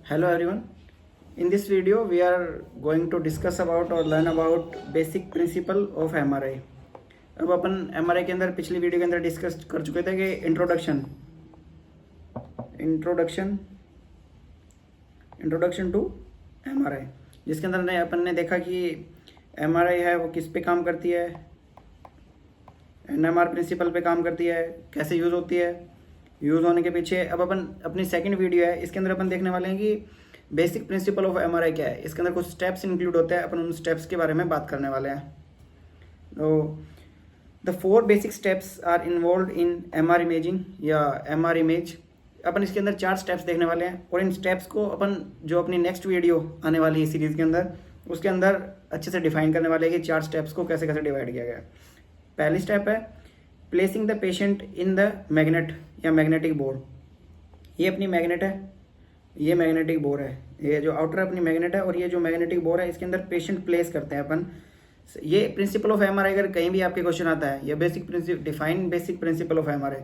Hello everyone. In this video, we are going to discuss about or learn about basic principle of MRI. अब अपन MRI के अंदर पिछली video के अंदर discuss कर चुके थे कि इंट्रोडक्शन टू MRI, जिसके अंदर अपन ने देखा कि MRI है वो किस पे काम करती है, NMR प्रिंसिपल पे काम करती है, कैसे यूज़ होती है, यूज़ होने के पीछे। अब अपन अपनी सेकंड वीडियो है, इसके अंदर अपन देखने वाले हैं कि बेसिक प्रिंसिपल ऑफ MRI क्या है। इसके अंदर कुछ स्टेप्स इंक्लूड होते हैं, अपन उन स्टेप्स के बारे में बात करने वाले हैं। तो the 4 basic steps are involved in MR imaging या MR इमेज। अपन इसके अंदर 4 स्टेप्स देखने वाले हैं और इन स्टेप्स को अपन जो अपनी नेक्स्ट वीडियो आने वाली है सीरीज़ के अंदर, उसके अंदर अच्छे से डिफाइन करने वाले हैं कि 4 स्टेप्स को कैसे कैसे डिवाइड किया गया है। पहली स्टेप है placing the patient in the magnet या मैग्नेटिक बोर्ड। ये अपनी मैग्नेट है, ये मैग्नेटिक बोर्ड है, ये जो आउटर अपनी मैग्नेट है और ये जो मैग्नेटिक बोर्ड है, इसके अंदर पेशेंट प्लेस करते हैं अपन। ये प्रिंसिपल ऑफ MRI अगर कहीं भी आपके क्वेश्चन आता है, ये define basic principle of MRI,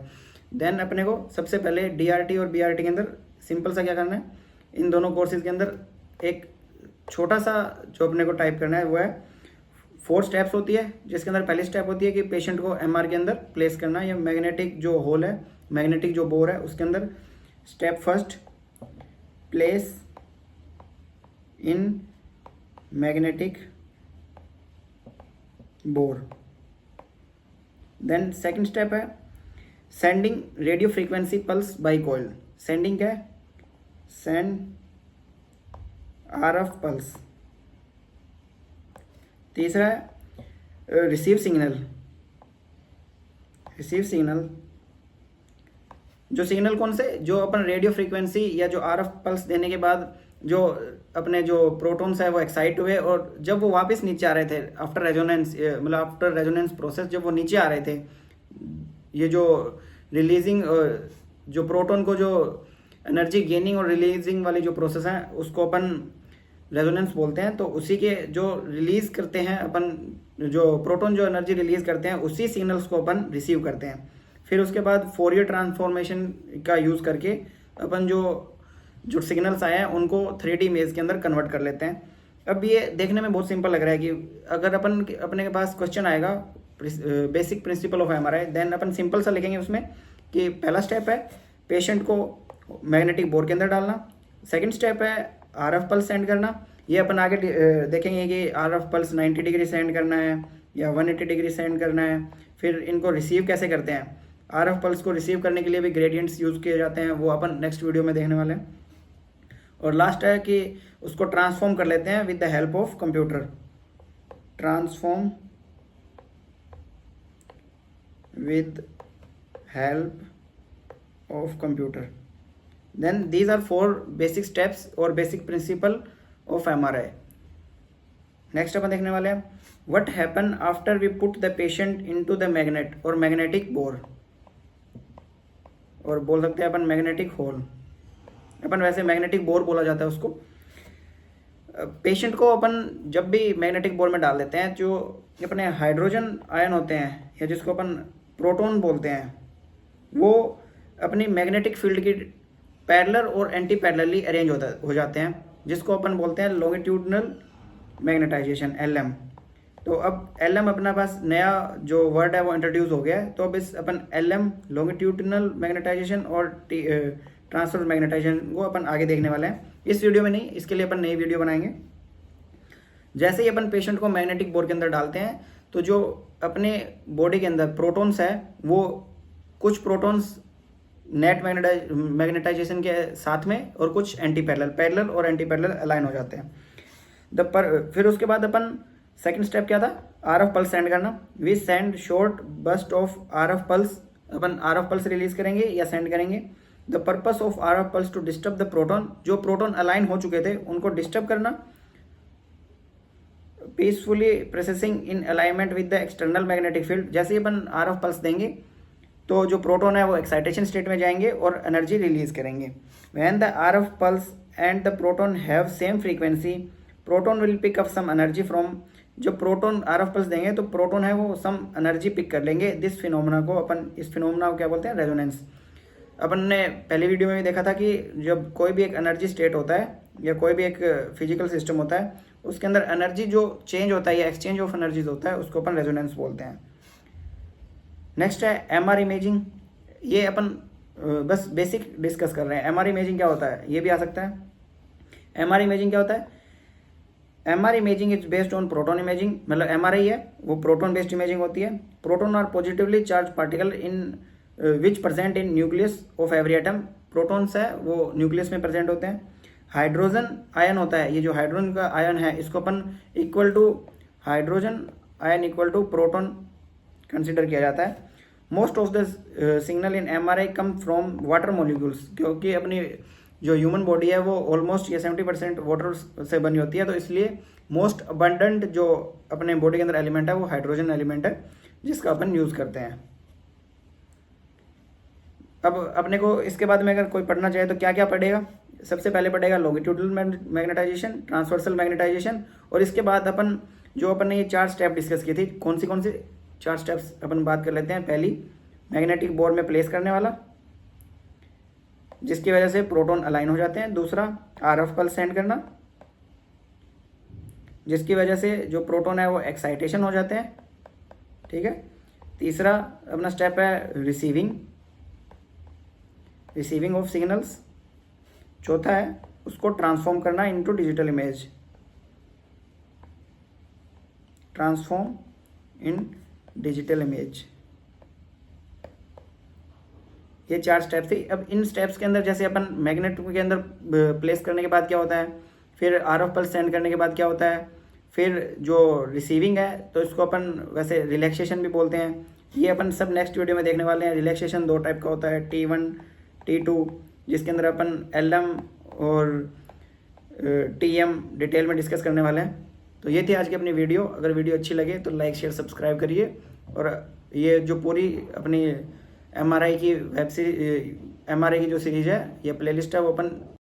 then अपने को सबसे पहले DRT और BRT के अंदर सिंपल सा क्या करना है, इन दोनों कोर्सेज के अंदर एक छोटा सा जो अपने को टाइप करना है वो है 4 स्टेप्स होती है, जिसके अंदर पहली स्टेप होती है कि पेशेंट को MR के अंदर प्लेस करना। या मैग्नेटिक जो होल है, मैग्नेटिक जो बोर है, उसके अंदर step first place in magnetic bore. Then second step है sending radio frequency pulse by coil. Sending क्या है? Send RF pulse. तीसरा है रिसीव सिग्नल। जो सिग्नल कौन से, जो अपन रेडियो फ्रीक्वेंसी या जो RF पल्स देने के बाद जो अपने जो प्रोटॉन्स है वो एक्साइट हुए और जब वो वापस नीचे आ रहे थे आफ्टर रेजोनेंस प्रोसेस, जब वो नीचे आ रहे थे, ये जो रिलीजिंग जो प्रोटॉन को जो एनर्जी गेनिंग और रिलीजिंग वाली जो प्रोसेस है उसको अपन रेजोनेंस बोलते हैं। तो उसी के जो रिलीज करते हैं अपन, जो प्रोटॉन जो एनर्जी रिलीज करते हैं, उसी सिग्नल्स को अपन रिसीव करते हैं। फिर उसके बाद फोरियर ट्रांसफॉर्मेशन का यूज़ करके अपन जो सिग्नल्स आए हैं उनको 3D इमेज के अंदर कन्वर्ट कर लेते हैं। अब ये देखने में बहुत सिंपल लग रहा है कि अगर अपने के पास क्वेश्चन आएगा basic principle of MRI, then अपन सिंपल सा लिखेंगे उसमें कि पहला स्टेप है पेशेंट को मैग्नेटिक बोर्ड के अंदर डालना, सेकंड स्टेप है RF पल्स सेंड करना। ये अपन आगे देखेंगे कि RF पल्स 90 डिग्री सेंड करना है या 180 डिग्री सेंड करना है। फिर इनको रिसीव कैसे करते हैं, RF पल्स को रिसीव करने के लिए भी ग्रेडियंट्स यूज़ किए जाते हैं, वो अपन नेक्स्ट वीडियो में देखने वाले हैं। और लास्ट है कि उसको ट्रांसफॉर्म कर लेते हैं with the help of computer. Transform with help of computer. Then these are 4 basic steps और basic principle of MRI। Next अपन देखने वाले हैं what happen after we put the patient into the magnet और magnetic bore, और बोल सकते हैं अपन मैग्नेटिक होल। अपन वैसे मैग्नेटिक बोर बोला जाता है उसको। पेशेंट को अपन जब भी मैग्नेटिक बोर में डाल देते हैं, जो अपने हाइड्रोजन आयन होते हैं या जिसको अपन प्रोटॉन बोलते हैं, वो अपनी मैग्नेटिक फील्ड की पैरेलल और एंटी पैरेलली अरेंज हो जाते हैं, जिसको अपन बोलते हैं लॉन्गिट्यूडनल मैग्नेटाइजेशन, LM। तो अब LM अपना पास नया जो वर्ड है वो इंट्रोड्यूस हो गया है। तो अब इस अपन LM लॉन्गिट्यूडनल मैग्नेटाइजेशन और ट्रांसफर मैग्नेटाइजेशन को अपन आगे देखने वाले हैं, इस वीडियो में नहीं, इसके लिए अपन नई वीडियो बनाएंगे। जैसे ही अपन पेशेंट को मैग्नेटिक बोर्ड के अंदर डालते हैं, तो जो अपने बॉडी के अंदर प्रोटॉन्स है, वो कुछ प्रोटॉन्स नेट मैग्नेटाइजेशन के साथ में और कुछ पैरेलल और एंटी पैरेलल अलाइन हो जाते हैं। फिर उसके बाद अपन सेकंड स्टेप क्या था, RF पल्स सेंड करना। We send short burst of RF pulse. अपन RF पल्स रिलीज करेंगे या सेंड करेंगे। The purpose of RF pulse to disturb the proton, जो प्रोटॉन अलाइन हो चुके थे उनको डिस्टर्ब करना। Peacefully processing in alignment with the external magnetic field. जैसे ही अपन RF पल्स देंगे तो जो प्रोटॉन है वो एक्साइटेशन स्टेट में जाएंगे और एनर्जी रिलीज करेंगे। When the RF pulse and the proton have same frequency, proton will pick up some energy from. जो प्रोटॉन RF पल्स देंगे तो प्रोटॉन है वो सम एनर्जी पिक कर लेंगे। इस फिनोमेना को क्या बोलते हैं, रेजोनेंस। अपन ने पहले वीडियो में भी देखा था कि जब कोई भी एक एनर्जी स्टेट होता है या कोई भी एक फिजिकल सिस्टम होता है, उसके अंदर एनर्जी जो चेंज होता है या एक्सचेंज ऑफ एनर्जीज होता है, उसको अपन रेजोनेंस बोलते हैं। नेक्स्ट है एमआर इमेजिंग। ये अपन बस बेसिक डिस्कस कर रहे हैं। एमआर इमेजिंग क्या होता है, ये भी आ सकता है। एमआर इमेजिंग क्या होता है? MR imaging is based on proton imaging. मतलब एमआरआई है वो प्रोटोन बेस्ड इमेजिंग होती है। Proton are positively charge particle in which present in nucleus of every atom. Protons है वो न्यूक्लियस में प्रेजेंट होते हैं। हाइड्रोजन आयन होता है, ये जो हाइड्रोजन का आयन है इसको अपन equal to hydrogen ion equal to proton consider किया जाता है। Most of the signal in MRI come from water molecules, क्योंकि अपनी जो ह्यूमन बॉडी है वो ऑलमोस्ट ये 70% वाटर से बनी होती है, तो इसलिए मोस्ट अबंडेंट जो अपने बॉडी के अंदर एलिमेंट है वो हाइड्रोजन एलिमेंट है, जिसका अपन यूज़ करते हैं। अब अपने को इसके बाद में अगर कोई पढ़ना चाहे तो क्या क्या पढ़ेगा? सबसे पहले पढ़ेगा लॉन्गिट्यूडनल मैग्नेटाइजेशन, ट्रांसवर्सल मैग्नेटाइजेशन, और इसके बाद अपन ने ये 4 स्टेप डिस्कस की थी। कौन सी 4 स्टेप्स अपन बात कर लेते हैं। पहली, मैग्नेटिक बोर्ड में प्लेस करने वाला, जिसकी वजह से प्रोटॉन अलाइन हो जाते हैं। दूसरा, आरएफ पल्स सेंड करना, जिसकी वजह से जो प्रोटॉन है वो एक्साइटेशन हो जाते हैं। ठीक है। तीसरा अपना स्टेप है रिसीविंग ऑफ सिग्नल्स। चौथा है उसको ट्रांसफॉर्म करना into digital image, transform in digital image. ये 4 स्टेप थी। अब इन स्टेप्स के अंदर जैसे अपन मैग्नेट के अंदर प्लेस करने के बाद क्या होता है, फिर आरएफ पल्स सेंड करने के बाद क्या होता है, फिर जो रिसीविंग है तो इसको अपन वैसे रिलैक्सेशन भी बोलते हैं। ये अपन सब नेक्स्ट वीडियो में देखने वाले हैं। रिलैक्सेशन 2 टाइप का होता है, T1 T2, जिसके अंदर अपन LM और TM डिटेल में डिस्कस करने वाले हैं। तो ये थी आज की अपनी वीडियो। अगर वीडियो अच्छी लगे तो लाइक शेयर सब्सक्राइब करिए, और ये जो पूरी अपनी एमआरआई की जो सीरीज है, ये प्लेलिस्ट है वो अपन